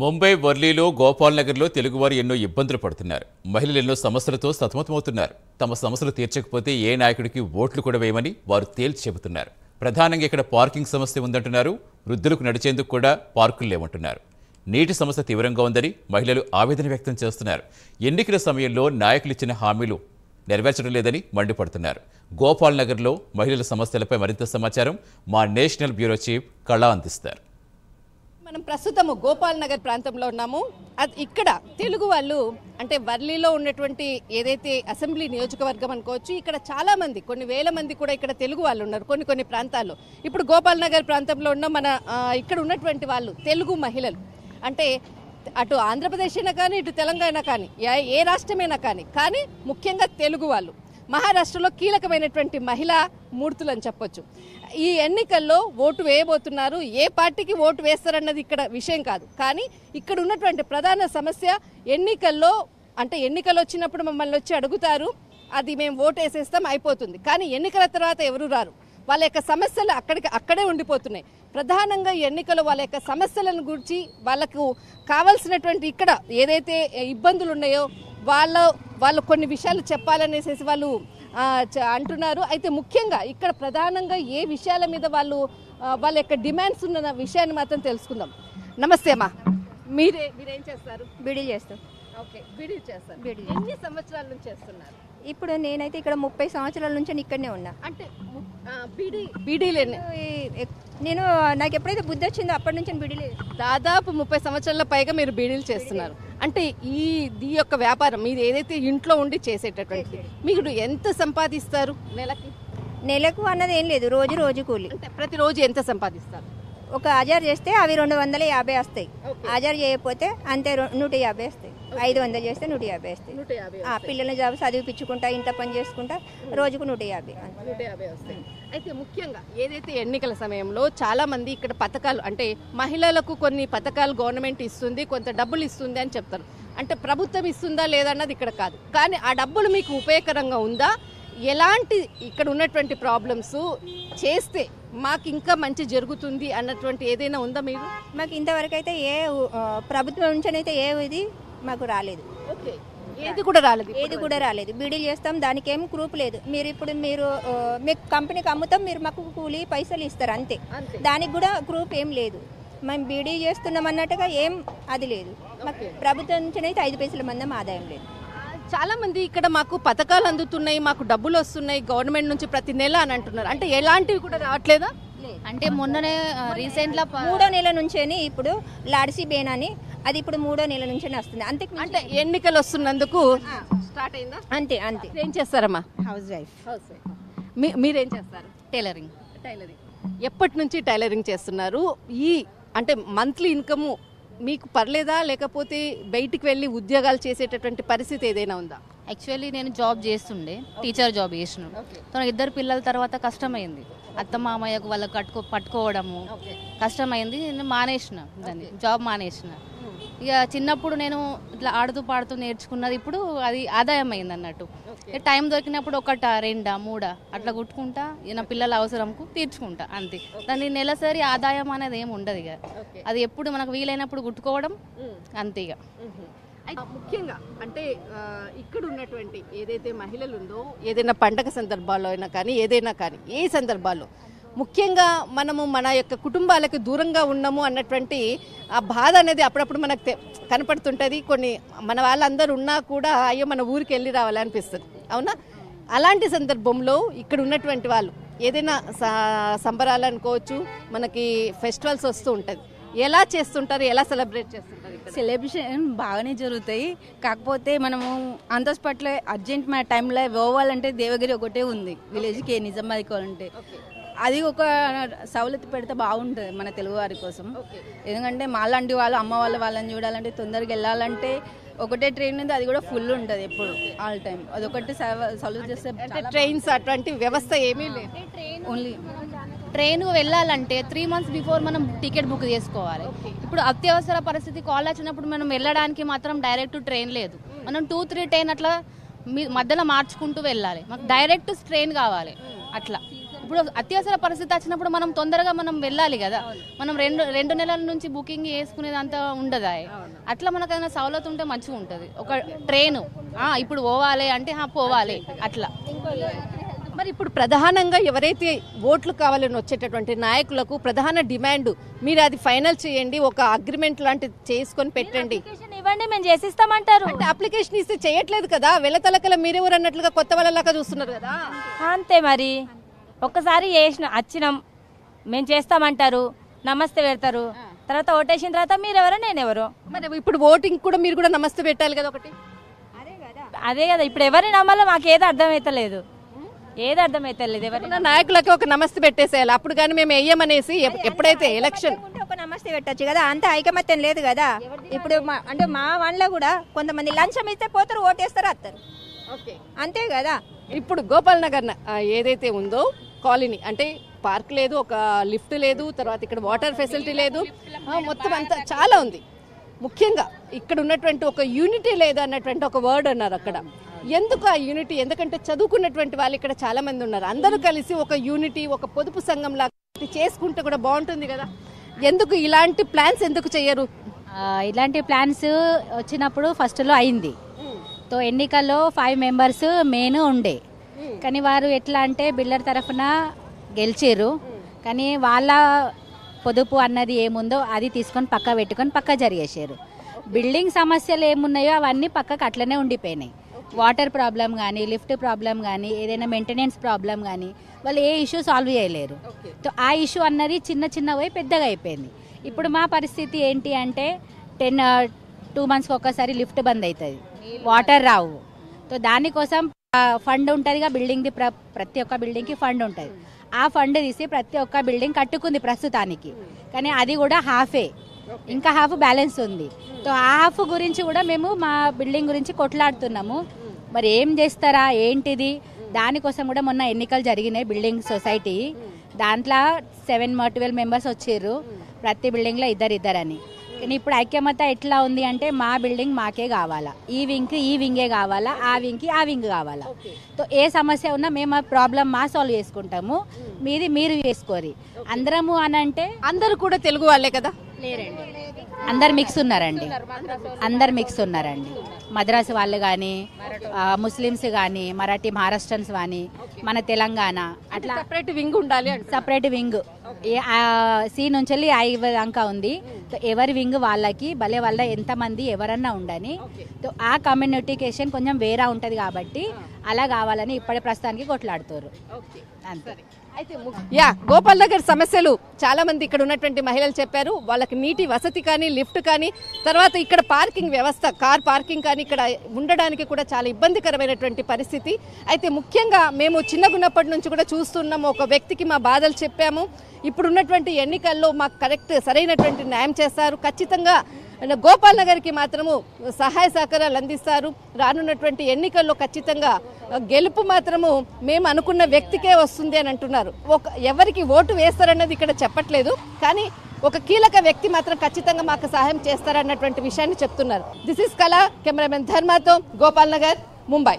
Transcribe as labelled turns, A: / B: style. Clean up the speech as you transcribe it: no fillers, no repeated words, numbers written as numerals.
A: ముంబై వర్లీలో గోపాల్ నగర్లో తెలుగువారు ఎన్నో ఇబ్బందులు పడుతున్నారు. మహిళలు ఎన్నో సమస్యలతో సతమతమవుతున్నారు. తమ సమస్యలు తీర్చకపోతే ఏ నాయకుడికి ఓట్లు కూడా వేయమని వారు తేల్చి చెబుతున్నారు. ప్రధానంగా ఇక్కడ పార్కింగ్ సమస్య ఉందంటున్నారు. వృద్ధులకు నడిచేందుకు కూడా పార్కులు లేవంటున్నారు. నీటి సమస్య తీవ్రంగా ఉందని మహిళలు ఆవేదన వ్యక్తం చేస్తున్నారు. ఎన్నికల సమయంలో నాయకులు ఇచ్చిన హామీలు నెరవేర్చడం లేదని మండిపడుతున్నారు. గోపాల్ నగర్లో మహిళల సమస్యలపై మరింత సమాచారం మా నేషనల్ బ్యూరో చీఫ్ కళా అందిస్తారు.
B: మనం ప్రస్తుతము గోపాల్ నగర్ ప్రాంతంలో ఉన్నాము. ఇక్కడ తెలుగు వాళ్ళు అంటే వర్లీలో ఉన్నటువంటి ఏదైతే అసెంబ్లీ నియోజకవర్గం అనుకోవచ్చు, ఇక్కడ చాలా మంది కొన్ని వేల మంది కూడా ఇక్కడ తెలుగు వాళ్ళు ఉన్నారు కొన్ని ప్రాంతాల్లో. ఇప్పుడు గోపాల్ నగర్ ప్రాంతంలో ఉన్న మన ఇక్కడ ఉన్నటువంటి వాళ్ళు తెలుగు మహిళలు అంటే అటు ఆంధ్రప్రదేశ్ అయినా కానీ ఇటు తెలంగాణ కానీ ఏ రాష్ట్రమైనా కానీ ముఖ్యంగా తెలుగు వాళ్ళు మహారాష్ట్రలో కీలకమైనటువంటి మహిళా మూర్తులు అని చెప్పొచ్చు. ఈ ఎన్నికల్లో ఓటు వేయబోతున్నారు. ఏ పార్టీకి ఓటు వేస్తారన్నది ఇక్కడ విషయం కాదు. కానీ ఇక్కడ ఉన్నటువంటి ప్రధాన సమస్య ఎన్నికల్లో అంటే ఎన్నికలు వచ్చినప్పుడు మమ్మల్ని వచ్చి అడుగుతారు, అది మేము ఓటు వేసేస్తాం అయిపోతుంది. కానీ ఎన్నికల తర్వాత ఎవరు రారు. వాళ్ళ యొక్క సమస్యలు అక్కడే ఉండిపోతున్నాయి. ప్రధానంగా ఎన్నికలు వాళ్ళ యొక్క సమస్యలను గురించి వాళ్ళకు కావాల్సినటువంటి ఇక్కడ ఏదైతే ఇబ్బందులు ఉన్నాయో వాళ్ళు కొన్ని విషయాలు చెప్పాలనేసి వాళ్ళు అంటున్నారు. అయితే ముఖ్యంగా ఇక్కడ ప్రధానంగా ఏ విషయాల మీద వాళ్ళ యొక్క డిమాండ్స్ ఉన్న విషయాన్ని మాత్రం తెలుసుకుందాం. నమస్తే అమ్మా, మీరేం చేస్తారు?
C: బీడీ చేస్తాం.
B: ఓకే, బీడీ చేస్తారు.
C: బీడీ
B: ఎన్ని సంవత్సరాల నుంచి చేస్తున్నారు?
C: ఇప్పుడు నేనైతే ఇక్కడ 30 సంవత్సరాల నుంచి ఇక్కడనే ఉన్నా.
B: అంటే బీడీలే
C: నేను నాకు ఎప్పుడైతే బుద్ధి వచ్చిందో అప్పటి నుంచి బీడీలే.
B: దాదాపు 30 సంవత్సరాల పైగా మీరు బీడీలు చేస్తున్నారు. అంటే ఈ యొక్క వ్యాపారం మీరు ఏదైతే ఇంట్లో ఉండి చేసేటటువంటి మీరు ఎంత సంపాదిస్తారు నెలకి?
C: నెలకు అన్నది ఏం లేదు, రోజు కూలి.
B: అంటే ప్రతిరోజు ఎంత సంపాదిస్తారు?
C: ఒక 1000 చేస్తే అవి 250 వస్తాయి. 1000 చేయకపోతే అంతే 150 వస్తాయి. 500 చేస్తే 150 వస్తాయి. పిల్లల్ని జాబ్ చదివిపించుకుంటా, ఇంత పని చేసుకుంటా రోజుకు 150
B: వస్తాయి. అయితే ముఖ్యంగా ఏదైతే ఎన్నికల సమయంలో చాలా మంది ఇక్కడ పథకాలు అంటే మహిళలకు కొన్ని పథకాలు గవర్నమెంట్ ఇస్తుంది, కొంత డబ్బులు ఇస్తుంది అని చెప్తారు. అంటే ప్రభుత్వం ఇస్తుందా లేదన్నది ఇక్కడ కాదు. కానీ ఆ డబ్బులు మీకు ఉపయోగకరంగా ఉందా? ఎలాంటి ఇక్కడ ఉన్నటువంటి ప్రాబ్లమ్స్ చేస్తే మాకు ఇంకా మంచి జరుగుతుంది అన్నటువంటి ఏదైనా ఉందా మీరు?
C: మాకు ఇంతవరకు అయితే ఏ ప్రభుత్వం నుంచి అయితే ఇది మాకు రాలేదు.
B: ఓకే, ఏది కూడా రాలేదు.
C: బీడీలు చేస్తాం, దానికి ఏం ప్రూఫ్ లేదు. మీరు మీకు కంపెనీకి అమ్ముతాం, మీరు మాకు కూలి పైసలు ఇస్తారు అంతే. దానికి కూడా ప్రూఫ్ ఏం లేదు. మేము బీడీ చేస్తున్నాం అన్నట్టుగా ఏం అది లేదు. మాకు ప్రభుత్వం నుంచి అయితే 5 పైసల మందం ఆదాయం లేదు.
B: చాలా మంది ఇక్కడ మాకు పథకాలు అందుతున్నాయి, మాకు డబ్బులు వస్తున్నాయి గవర్నమెంట్ నుంచి ప్రతి నెల అని అంటున్నారు. అంటే ఎలాంటివి కూడా రావట్లేదా?
D: అంటే మొన్ననే రీసెంట్గా
C: 3వ నెల నుంచేని ఇప్పుడు లాడ్సీ బేన్ అని అది ఇప్పుడు 3వ నెల నుంచే వస్తుంది. అంతే.
B: అంటే ఎన్నికలు వస్తున్నందుకు స్టార్ట్ అయిందా?
C: అంతే.
B: ఏం చేస్తారమ్మా?
C: House wife.
B: మీరేం చేస్తారు?
D: టైలరింగ్.
B: ఎప్పటి నుంచి టైలరింగ్ చేస్తున్నారు? అంటే మంత్లీ ఇన్కమ్ మీకు పర్లేదా, లేకపోతే బయటికి వెళ్ళి ఉద్యోగాలు చేసేటటువంటి పరిస్థితి ఏదైనా ఉందా?
D: యాక్చువల్లీ నేను జాబ్ చేస్తుండే, టీచర్ జాబ్ చేసినాను. తన 2 పిల్లల తర్వాత కష్టమైంది. అత్త మామయ్యకు వాళ్ళకి పట్టుకోవడము కష్టమైంది. నేను దాన్ని జాబ్ మానేసిన. ఇక చిన్నప్పుడు నేను ఇట్లా ఆడుతూ పాడుతూ నేర్చుకున్నది ఇప్పుడు అది ఆదాయం అయింది అన్నట్టు. టైం దొరికినప్పుడు 1, 2, 3 అట్లా కుట్టుకుంటా నా పిల్లల అవసరంకు తీర్చుకుంటా అంతే. దాన్ని నెలసరి ఆదాయం అనేది ఏమి ఉండదు. ఇక అది ఎప్పుడు మనకు వీలైనప్పుడు కుట్టుకోవడం అంతే. ఇక
B: ముఖ్యంగా అంటే ఇక్కడ ఉన్నటువంటి ఏదైతే మహిళలు ఉందో ఏదైనా పండగ సందర్భాల్లో అయినా కానీ ఏదైనా కానీ ఏ సందర్భాల్లో ముఖ్యంగా మనము మన యొక్క కుటుంబాలకు దూరంగా ఉన్నాము అన్నటువంటి ఆ బాధ అనేది అప్పుడప్పుడు మనకు కనపడుతుంటుంది. కొన్ని మన వాళ్ళందరూ ఉన్నా కూడా అయ్యో మన ఊరికి వెళ్ళి రావాలనిపిస్తుంది, అవునా? అలాంటి సందర్భంలో ఇక్కడ ఉన్నటువంటి వాళ్ళు ఏదైనా సంబరాలు అనుకోవచ్చు, మనకి ఫెస్టివల్స్ వస్తూ ఉంటుంది, ఎలా చేస్తుంటారు? ఎలా సెలబ్రేట్ చేస్తుంటారు?
E: సెలబ్రేషన్ బాగానే జరుగుతాయి. కాకపోతే మనము ఆన్ ద స్పాట్లో అర్జెంట్ మన టైంలో పోవాలంటే దేవగిరి ఒకటే ఉంది విలేజ్కి, నిజామాబాద్కి పోవాలంటే. అది ఒక సవలతు పెడితే బాగుంటుంది మన తెలుగు వారి కోసం. ఎందుకంటే మాలాంటి వాళ్ళు అమ్మ వాళ్ళని చూడాలంటే తొందరగా వెళ్ళాలంటే ఒకటే ట్రైన్ ఉంది, అది కూడా ఫుల్ ఉంటుంది ఎప్పుడు ఆల్ టైం. అదొకటి సౌలత్ చేస్తే
B: ట్రైన్స్ అటువంటి వ్యవస్థ ఏమీ లేదు.
E: ఓన్లీ
D: ట్రైన్ వెళ్ళాలంటే 3 months బిఫోర్ మనం టికెట్ బుక్ చేసుకోవాలి. ఇప్పుడు అత్యవసర పరిస్థితి కాల్ వచ్చినప్పుడు మనం వెళ్ళడానికి మాత్రం డైరెక్ట్ ట్రైన్ లేదు. మనం 2-3 ట్రైన్ అట్లా మధ్యలో మార్చుకుంటూ వెళ్ళాలి. మాకు డైరెక్ట్ ట్రైన్ కావాలి అట్లా. ఇప్పుడు అత్యవసర పరిస్థితి వచ్చినప్పుడు మనం తొందరగా మనం వెళ్ళాలి కదా. మనం రెండు నెలల నుంచి బుకింగ్ చేసుకునేది అంతా ఉండదా. అట్లా మనకు ఏదైనా సౌలత్ ఉంటే మంచిగా ఉంటుంది. ఒక ట్రైన్ ఇప్పుడు పోవాలి అంటే పోవాలి అట్లా.
B: మరి ఇప్పుడు ప్రధానంగా ఎవరైతే ఓట్లు కావాలని వచ్చేటటువంటి నాయకులకు ప్రధాన డిమాండ్ మీరు అది ఫైనల్ చేయండి, ఒక అగ్రిమెంట్ లాంటిది చేసుకొని పెట్టండి,
F: ఇవ్వండి మేము చేసిస్తామంటారు.
B: అంటే అప్లికేషన్ ఇస్తే చేయట్లేదు కదా, వెలతలకల మీరెవరు అన్నట్లుగా కొత్త వాళ్ళలాగా చూస్తున్నారు కదా.
F: అంతే మరి ఒక్కసారి వచ్చినాం మేము చేస్తామంటారు, నమస్తే పెడతారు, తర్వాత ఓటేసిన తర్వాత మీరెవరో నేనెవరో.
B: మరి ఇప్పుడు ఓటింగ్ కూడా మీరు కూడా నమస్తే పెట్టాలి కదా ఒకటి.
F: అదే కదా ఇప్పుడు ఎవరిని నమ్మాలో మాకు ఏది అర్థమైతలేదు, ఏది అర్థమైతలేదు. ఎవరైనా
B: నాయకులకి ఒక నమస్తే పెట్టేసేయాలి, అప్పుడు కానీ మేము వెయ్యమనేసి ఎప్పుడైతే ఎలక్షన్
C: ఒక నమస్తే పెట్టచ్చు కదా, అంత ఐకమత్యం లేదు కదా. ఇప్పుడు అంటే మా వాళ్ళలో కూడా కొంతమంది లంచం ఇస్తే పోతారు, ఓటేస్తారు, వస్తారు, అంతే కదా.
B: ఇప్పుడు గోపాల్ నగర్ ఏదైతే ఉందో కాలనీ, అంటే పార్క్ లేదు, ఒక లిఫ్ట్ లేదు, తర్వాత ఇక్కడ వాటర్ ఫెసిలిటీ లేదు, మొత్తం అంతా చాలా ఉంది. ముఖ్యంగా ఇక్కడ ఉన్నటువంటి ఒక యూనిటీ లేదు అన్నటువంటి ఒక వర్డ్ అన్నారు అక్కడ. ఎందుకు ఆ యూనిటీ? ఎందుకంటే చదువుకున్నటువంటి వాళ్ళు ఇక్కడ చాలా మంది ఉన్నారు, అందరూ కలిసి ఒక యూనిటీ, ఒక పొదుపు సంఘం లాగా చేసుకుంటే కూడా బాగుంటుంది కదా. ఎందుకు ఇలాంటి ప్లాన్స్ ఎందుకు చేయరు?
G: ఇలాంటి ప్లాన్స్ వచ్చినప్పుడు ఫస్ట్లో అయింది. తో ఎన్నికల్లో 5 మెంబర్స్ మెయిన్ ఉండే, కానీ వారు ఎట్లా అంటే బిల్డర్ తరఫున గెలిచారు, కానీ వాళ్ళ పొదుపు అన్నది ఏముందో అది తీసుకొని పక్క పెట్టుకొని పక్క జరిగేసారు. బిల్డింగ్ సమస్యలు ఏమున్నాయో అవన్నీ పక్కకు అట్లనే ఉండిపోయినాయి. వాటర్ ప్రాబ్లం కానీ, లిఫ్ట్ ప్రాబ్లం కానీ, ఏదైనా మెయింటెనెన్స్ ప్రాబ్లం కానీ వాళ్ళు ఏ ఇష్యూ సాల్వ్ చేయలేరు. సో ఆ ఇష్యూ అన్నది చిన్న పోయి పెద్దగా అయిపోయింది. ఇప్పుడు మా పరిస్థితి ఏంటి అంటే 2 మంత్స్కి ఒక్కసారి లిఫ్ట్ బంద్ అవుతుంది, వాటర్ రావు. సో దానికోసం ఫండ్ ఉంటుందిగా బిల్డింగ్ది, ప్రతి ఒక్క బిల్డింగ్కి ఫండ్ ఉంటుంది. ఆ ఫండ్ తీసి ప్రతి ఒక్క బిల్డింగ్ కట్టుకుంది ప్రస్తుతానికి, కానీ అది కూడా హాఫే, ఇంకా హాఫ్ బ్యాలెన్స్ ఉంది. సో ఆ హాఫ్ గురించి కూడా మేము మా బిల్డింగ్ గురించి కొట్లాడుతున్నాము. మరి ఏం చేస్తారా ఏంటిది, దానికోసం కూడా మొన్న ఎన్నికలు జరిగినాయి బిల్డింగ్ సొసైటీ, దాంట్లో 7-12 మెంబర్స్ వచ్చారు, ప్రతి బిల్డింగ్లో ఇద్దరిద్దరని. కానీ ఇప్పుడు ఐక్యమత ఎట్లా ఉంది అంటే మా బిల్డింగ్ మాకే కావాలా, ఈ వింగే కావాలా, ఆ వింగ్ కావాలా. సో ఏ సమస్య ఉన్నా మేము ఆ ప్రాబ్లం సాల్వ్ చేసుకుంటాము, మీది మీరు చేసుకోరి. అందరము అని అంటే
B: అందరూ కూడా తెలుగు వాళ్ళే కదా?
G: లేరండి, అందరు మిక్స్ ఉన్నారండి. మద్రాసు వాళ్ళు కానీ, ముస్లిమ్స్ కానీ, మరాఠీ మహారాష్ట్రన్స్ కానీ, మన తెలంగాణ అట్లా
B: సెపరేట్ వింగ్ ఉండాలి,
G: సపరేట్ వింగ్ సి నుంచి 5 దాకా ఉంది. ఎవరి వింగ్ వాళ్ళకి భలే వాళ్ళ ఎంతమంది ఎవరన్నా ఉండని. ఆ కమ్యూనికేషన్ కొంచెం వేరే ఉంటుంది కాబట్టి అలా కావాలని ఇప్పటి ప్రస్తుతానికి కొట్లాడుతారు అంతే.
B: అయితే గోపాల్ నగర్ సమస్యలు చాలా మంది ఇక్కడ ఉన్నటువంటి మహిళలు చెప్పారు. వాళ్ళకి నీటి వసతి కానీ, లిఫ్ట్ కానీ, తర్వాత ఇక్కడ పార్కింగ్ వ్యవస్థ, కార్ పార్కింగ్ కానీ ఇక్కడ ఉండడానికి కూడా చాలా ఇబ్బందికరమైనటువంటి పరిస్థితి. అయితే ముఖ్యంగా మేము చిన్నగున్నప్పటి నుంచి కూడా చూస్తున్నాము, ఒక వ్యక్తికి మా బాధలు చెప్పాము, ఇప్పుడు ఉన్నటువంటి ఎన్నికల్లో మాకు కరెక్ట్ సరైనటువంటి న్యాయం చేస్తారు, ఖచ్చితంగా గోపాల్ నగర్కి మాత్రము సహాయ సహకారాలు అందిస్తారు, రానున్నటువంటి ఎన్నికల్లో ఖచ్చితంగా గెలుపు మాత్రము మేము అనుకున్న వ్యక్తికే వస్తుంది అని అంటున్నారు. ఎవరికి ఓటు వేస్తారన్నది ఇక్కడ చెప్పట్లేదు, కానీ ఒక కీలక వ్యక్తి మాత్రం ఖచ్చితంగా మాకు సహాయం చేస్తారన్నటువంటి విషయాన్ని చెప్తున్నారు. దిస్ ఇస్ కళ, కెమెరామెన్ ధర్మాతో, గోపాల్ నగర్, ముంబై.